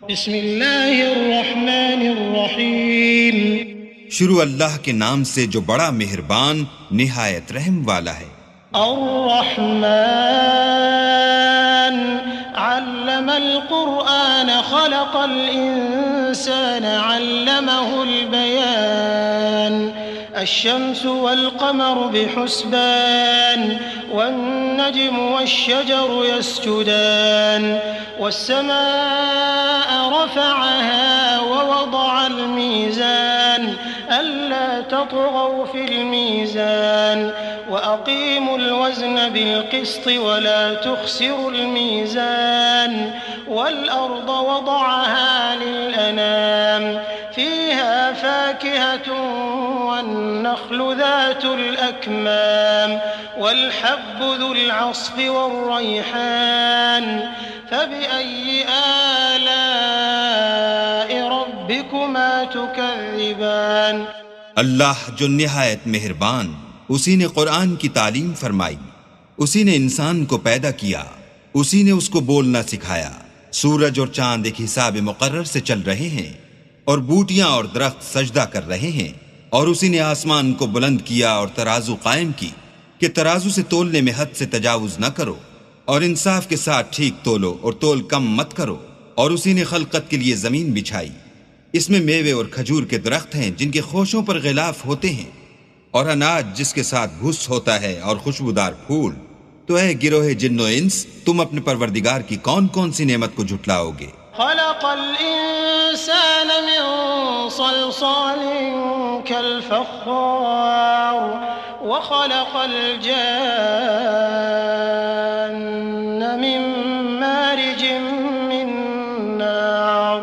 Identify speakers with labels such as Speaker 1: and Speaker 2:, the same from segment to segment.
Speaker 1: بسم اللہ الرحمن الرحیم۔
Speaker 2: شروع اللہ کے نام سے جو بڑا مہربان نہایت رحم والا ہے۔
Speaker 1: الرحمن علم القرآن خلق الإنسان علمه البيان الشمس والقمر بحسبان والنجم والشجر يسجدان والسماء رفعها ووضع الميزان ألا تطغوا في الميزان وأقيموا الوزن بالقسط ولا تخسروا الميزان والأرض وضعها للأنام فيها فاكهة والنخل ذات الأكمام والحب ذو العصف والريحان فبأي آلاء ربكما تكذبان۔
Speaker 2: اللہ جو نہایت مہربان، اسی نے قرآن کی تعلیم فرمائی، اسی نے انسان کو پیدا کیا، اسی نے اس کو بولنا سکھایا۔ سورج اور چاند ایک حساب مقرر سے چل رہے ہیں اور بوٹیاں اور درخت سجدہ کر رہے ہیں، اور اسی نے آسمان کو بلند کیا اور ترازو قائم کی کہ ترازو سے تولنے میں حد سے تجاوز نہ کرو اور انصاف کے ساتھ ٹھیک تولو اور تول کم مت کرو۔ اور اسی نے خلقت کے لیے زمین بچھائی، اس میں میوے اور کھجور کے درخت ہیں جن کے خوشوں پر غلاف ہوتے ہیں، اور اناج جس کے ساتھ بھس ہوتا ہے اور خوشبودار پھول۔ تو اے گروہ جن و انس، تم اپنے پروردگار کی کون کون سی نعمت کو جھٹلاؤ گے؟
Speaker 1: خلق الإنسان من صلصال كالفخار وخلق الجان من مارج من نار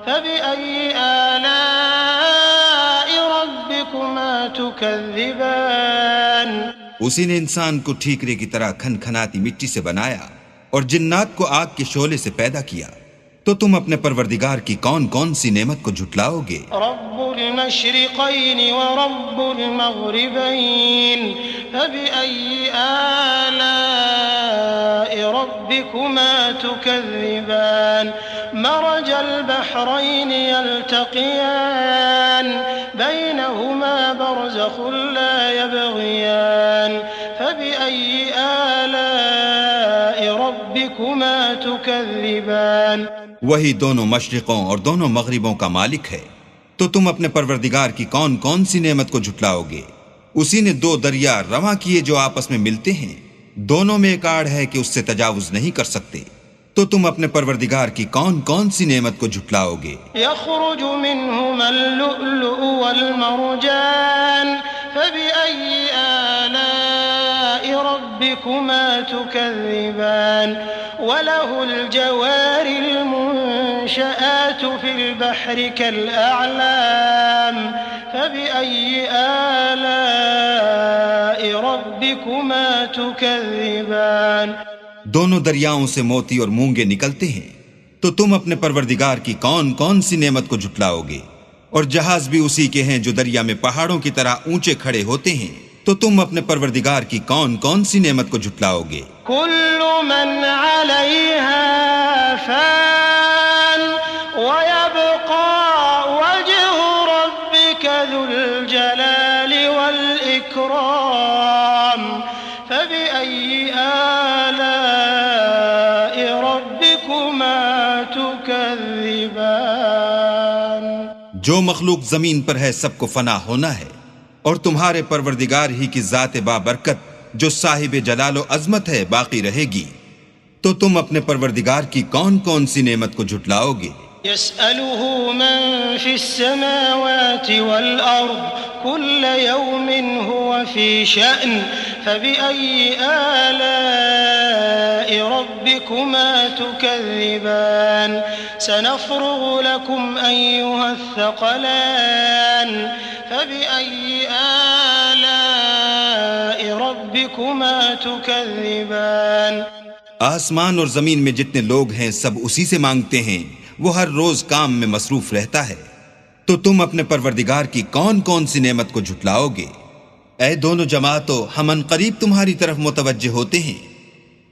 Speaker 1: فبأي آلاء ربكما تكذبان۔
Speaker 2: اسی نے انسان کو ٹھیکرے کی طرح کھن کھناتی مٹی سے بنایا اور جنات کو آگ کے شعلے سے پیدا کیا، تو تم اپنے پروردگار کی کون کون سی نعمت کو جھٹلاؤ گے؟
Speaker 1: رب المشرقین ورب المغربین فبأي آلاء ربكما تكذبان۔ مرج البحرين يلتقيان بينهما برزخ لا يبغيان فبأي آلاء ربكما تكذبان۔
Speaker 2: وہی دونوں مشرقوں اور دونوں مغربوں کا مالک ہے، تو تم اپنے پروردگار کی کون کون سی نعمت کو جھٹلاؤ گے؟ اسی نے دو دریا رواں کیے جو آپس میں ملتے ہیں، دونوں میں ایک آڑ ہے کہ اس سے تجاوز نہیں کر سکتے، تو تم اپنے پروردگار کی کون کون سی نعمت کو جھٹلاؤ گے؟
Speaker 1: يخرج منهما اللؤلؤ والمرجان فبأي آلاء ربكما تكذبان۔ وله الجوار المنشآت في البحر كالأعلام فبأي آلاء ربكما تكذبان۔
Speaker 2: دونوں دریاؤں سے موتی اور مونگے نکلتے ہیں، تو تم اپنے پروردگار کی کون کون سی نعمت کو جھٹلاؤ گے؟ اور جہاز بھی اسی کے ہیں جو دریا میں پہاڑوں کی طرح اونچے کھڑے ہوتے ہیں، تو تم اپنے پروردگار کی کون کون سی نعمت کو جھٹلاؤ گے؟
Speaker 1: كل من عليها فان ويبقى وجه ربك ذو الجلال والإكرام فبأي آلاء ربكما تكذبان۔
Speaker 2: جو مخلوق زمین پر ہے سب کو فنا ہونا ہے، اور تمہارے پروردگار ہی کی ذات بابرکت جو صاحب جلال و عظمت ہے باقی رہے گی، تو تم اپنے پروردگار کی کون کون سی نعمت کو جھٹلاؤ گے؟
Speaker 1: يسأله من في السماوات والأرض كل يوم هو في شأن فبأي آلاء ربكما تكذبان۔ سنفرغ لكم أيها الثقلان فبأي آلاء ربكما تكذبان۔
Speaker 2: آسمان اور زمین میں جتنے لوگ ہیں سب اسی سے مانگتے ہیں، وہ ہر روز کام میں مصروف رہتا ہے، تو تم اپنے پروردگار کی کون کون سی نعمت کو جھٹلاؤ گے؟ اے دونوں جماعتوں، ہم ان قریب تمہاری طرف متوجہ ہوتے ہیں،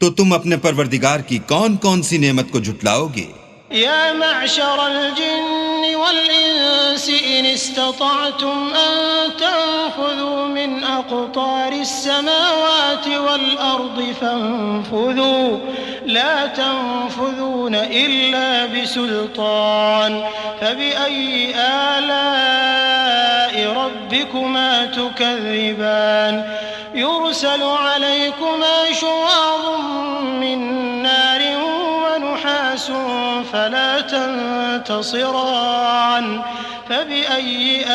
Speaker 2: تو تم اپنے پروردگار کی کون کون سی نعمت کو جھٹلاؤ گے؟
Speaker 1: يا معشر الجن والإنس إن استطعتم أن تنفذوا من أقطار السماوات والأرض فانفذوا لا تنفذون إلا بسلطان فبأي آلاء ربكما تكذبان يرسل عليكما شواظ من نار ونحاس فلا تنتصران فبأي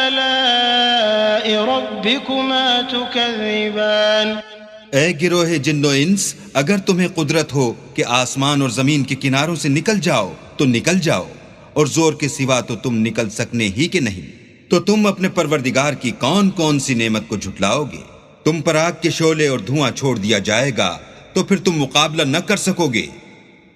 Speaker 1: آلاء ربكما تكذبان
Speaker 2: اے گروہ جن و انس، اگر تمہیں قدرت ہو کہ آسمان اور زمین کے کناروں سے نکل جاؤ تو نکل جاؤ، اور زور کے سوا تو تم نکل سکنے ہی کہ نہیں، تو تم اپنے پروردگار کی کون کون سی نعمت کو جھٹلاؤ گے؟ تم پر آگ کے شعلے اور دھواں چھوڑ دیا جائے گا تو پھر تم مقابلہ نہ کر سکو گے،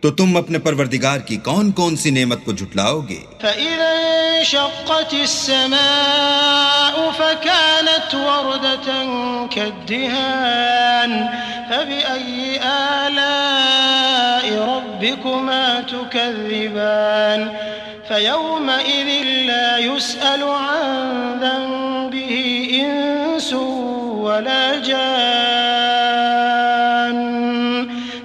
Speaker 2: تو تم اپنے پروردگار کی کون کون سی نعمت کو جھٹلاؤ گے؟
Speaker 1: فَإِذَا انشَقَّتِ السَّمَاءُ فَكَانَتْ وَرْدَةً كَالدِّهَانِ فَبِأَيِّ آلَاءِ رَبِّكُمَا تُكَذِّبَانِ فَيَوْمَئِذٍ لَا يُسْأَلُ عَنْ ذَنبِهِ إِنسٌ وَلَا جَانٌّ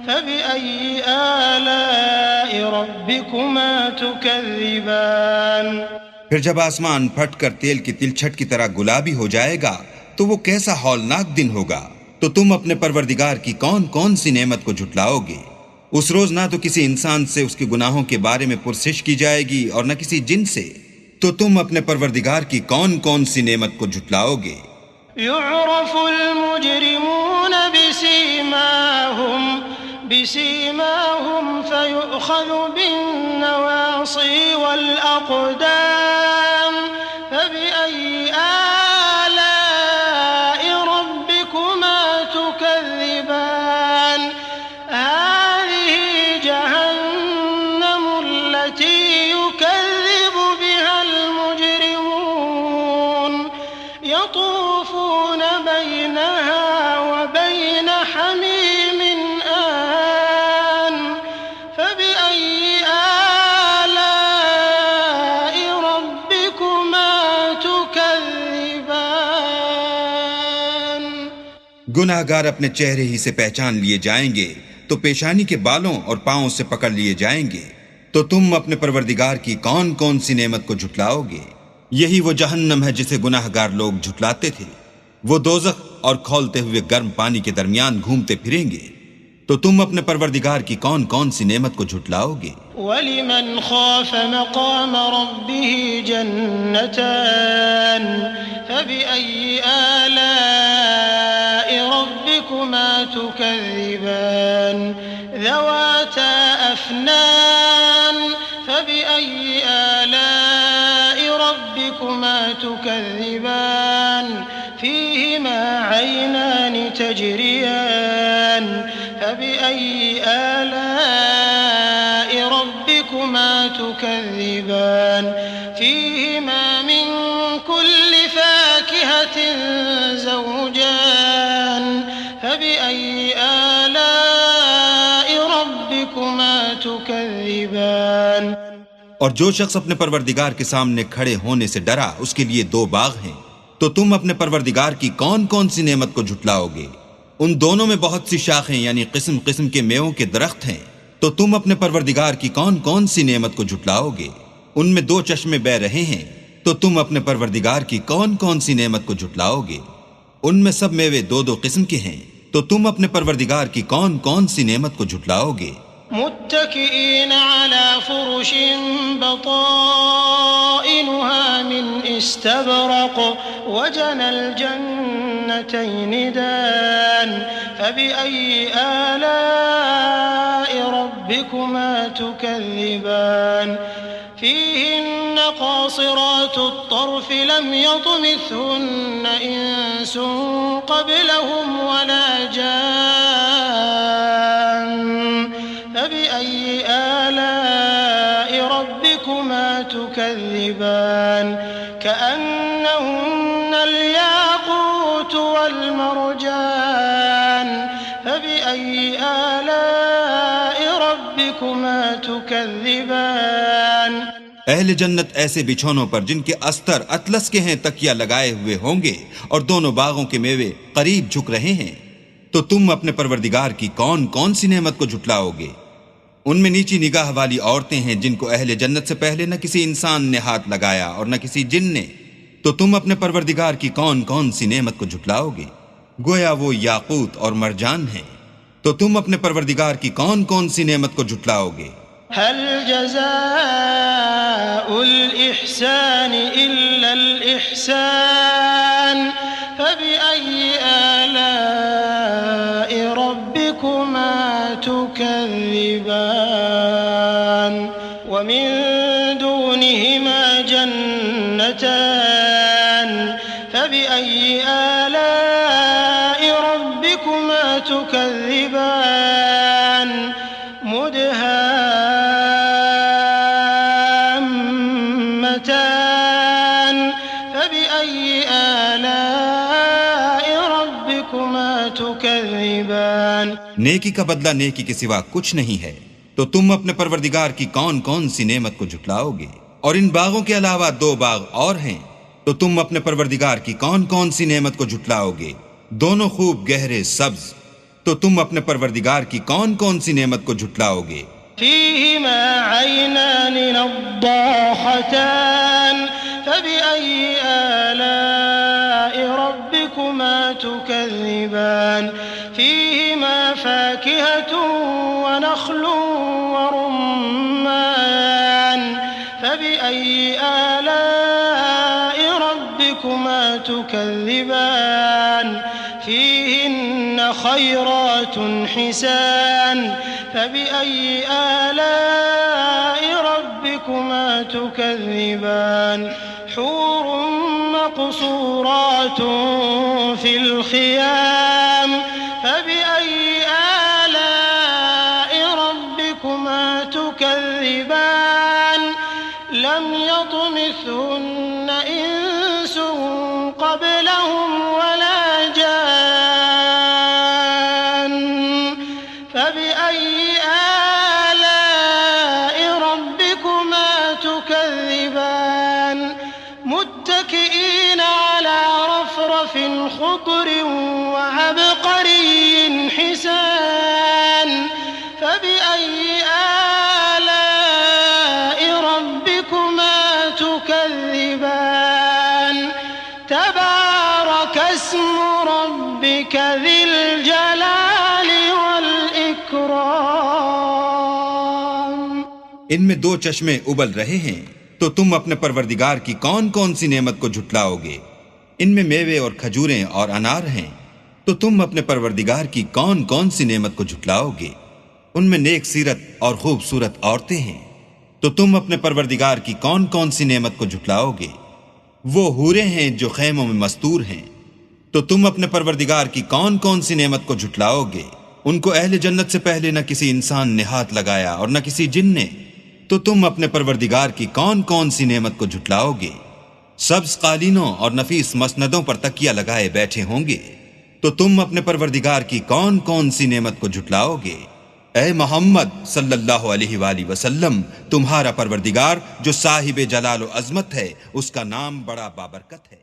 Speaker 1: فَبِأَيِّ آلَاءِ رَبِّكُمَا تُكَذِّبَانِ
Speaker 2: پھر جب آسمان پھٹ کر تیل کی تلچھٹ کی طرح گلابی ہو جائے گا تو وہ کیسا ہولناک دن ہوگا، تو تم اپنے پروردگار کی کون کون سی نعمت کو جھٹلاؤ گے؟ اس روز نہ تو کسی انسان سے اس کے گناہوں کے بارے میں پرسش کی جائے گی اور نہ کسی جن سے، تو تم اپنے پروردگار کی کون کون سی نعمت کو جھٹلاؤ گے؟
Speaker 1: يعرف المجرمون بسيماهم فيؤخذ بالنواصي والأقدام فبأي آلاء ربكما تكذبان هذه جهنم التي يكذب بها المجرمون يطوفون بينها وبين حميم آن فبأي آلاء ربكما تكذبان
Speaker 2: گناہ گار اپنے چہرے ہی سے پہچان لیے جائیں گے تو پیشانی کے بالوں اور پاؤں سے پکڑ لیے جائیں گے، تو تم اپنے پروردگار کی کون کون سی نعمت کو جھٹلاؤ گے؟ یہی وہ جہنم ہے جسے گناہ گار لوگ جھٹلاتے تھے، وہ دوزخ اور کھولتے ہوئے گرم پانی کے درمیان گھومتے پھریں گے، تو تم اپنے پروردگار کی کون کون سی نعمت کو جھٹلاؤ گے؟
Speaker 1: وَلِمَنْ خَافَ مَقَامَ رَبِّهِ جَنَّتَانِ فَبِأَيِّ آلَاءِ رَبِّكُمَا تُكَذِّبَانِ ذَوَاتَا أَفْنَانٍ فَبِأَيِّ آلَاءِ رَبِّكُمَا تُكَذِّبَانِ فِيهِمَا عَيْنَانِ تَجْرِيَانِ فَبِأَيِّ آلَاءِ رَبِّكُمَا تُكَذِّبَانِ فِيهِمَا مِن كُلِّ فَاكِهَةٍ زَوْجَانِ فَبِأَيِّ آلَاءِ رَبِّكُمَا تُكَذِّبَانِ
Speaker 2: اور جو شخص اپنے پروردگار کے سامنے کھڑے ہونے سے ڈرا اس کے لیے دو باغ ہیں، تو تم اپنے پروردگار کی کون کون سی نعمت کو جھٹلاؤ گے؟ ان دونوں میں بہت سی شاخیں یعنی قسم قسم کے میووں کے درخت ہیں، تو تم اپنے پروردگار کی کون کون سی نعمت کو جھٹلاؤ گے؟ ان میں دو چشمے بہ رہے ہیں، تو تم اپنے پروردگار کی کون کون سی نعمت کو جھٹلاؤ گے؟ ان میں سب میوے دو دو قسم کے ہیں، تو تم اپنے پروردگار کی کون کون سی نعمت کو جھٹلاؤ گے؟
Speaker 1: متكئين على فرش بطائنها من استبرق وجنى الجنتين دان فبأي آلاء ربكما تكذبان فيهن قاصرات الطرف لم يطمثهن إنس قبلهم ولا جان فبأي آلاء ربكما تكذبان كأنهن الياقوت والمرجان فبأي آلاء ربكما تكذبان
Speaker 2: اہل جنت ایسے بچھونوں پر جن کے استر اطلس کے ہیں تکیہ لگائے ہوئے ہوں گے، اور دونوں باغوں کے میوے قریب جھک رہے ہیں۔ تو تم اپنے پروردگار کی کون کون سی نعمت کو جھٹلاؤ گے؟ ان میں نیچی نگاہ والی عورتیں ہیں جن کو اہل جنت سے پہلے نہ کسی انسان نے ہاتھ لگایا اور نہ کسی جن نے۔ تو تم اپنے پروردگار کی کون کون سی نعمت کو جھٹلاؤ گے؟ گویا وہ یاقوت اور مرجان ہیں۔ تو تم اپنے پروردگار کی کون کون سی نعمت کو جھٹلاؤ گے؟
Speaker 1: هل جزاء الإحسان إلا الإحسان فبأي آلاء ربكما تكذبان ومن دونهما جنتان فبأي آلاء ربكما تكذبان مدهامتان فبأي آلاء ربكما تكذبان
Speaker 2: نیکی کا بدلہ نیکی کے سوا کچھ نہیں ہے۔ تو تم اپنے پروردگار کی کون کون سی نعمت کو جھٹلاؤ گے؟ اور ان باغوں کے علاوہ 2 باغ اور ہیں۔ تو تم اپنے پروردگار کی کون کون سی نعمت کو جھٹلاؤ گے؟ دونوں خوب گہرے سبز۔ تو تم اپنے پروردگار کی کون کون سی نعمت کو جھٹلاؤ گے؟
Speaker 1: فيهما عينان نضاختان فبأي آلاء ربكما تكذبان فيهما فاكهة ونخل ورمان فبأي آلاء ربكما تكذبان فيهن خيرات حسان فبأي آلاء ربكما تكذبان حور مقصورات في الخيام فبأي آلاء ربكما تكذبان لم يطمثهن إنس قبلهم ولا جان فبأي آلاء ربكما تكذبان متكئين على رفرف خضر وعبقري حسان فبأي آلاء ربكما تكذبان تبارك اسم ربك ذي الجلال والإكرام
Speaker 2: ان میں 2 چشمے ابل رہے ہیں۔ تو تم اپنے پروردگار کی کون کون سی نعمت کو جھٹلاؤ گے؟ ان میں میوے اور کھجوریں اور انار ہیں۔ تو تم اپنے پروردگار کی کون کون سی نعمت کو جھٹلاؤ گے؟ ان میں نیک سیرت اور خوبصورت عورتیں ہیں۔ تو تم اپنے پروردگار کی کون کون سی نعمت کو جھٹلاؤ گے؟ وہ حوریں ہیں جو خیموں میں مستور ہیں۔ تو تم اپنے پروردگار کی کون کون سی نعمت کو جھٹلاؤ گے؟ ان کو اہل جنت سے پہلے نہ کسی انسان نے ہاتھ لگایا اور نہ کسی جن نے۔ تو تم اپنے پروردگار کی کون کون سی نعمت کو جھٹلاؤ گے؟ سبز قالینوں اور نفیس مسندوں پر تکیہ لگائے بیٹھے ہوں گے۔ تو تم اپنے پروردگار کی کون کون سی نعمت کو جھٹلاؤ گے؟ اے محمد صلی اللہ علیہ وآلہ وسلم، تمہارا پروردگار جو صاحب جلال و عظمت ہے، اس کا نام بڑا بابرکت ہے۔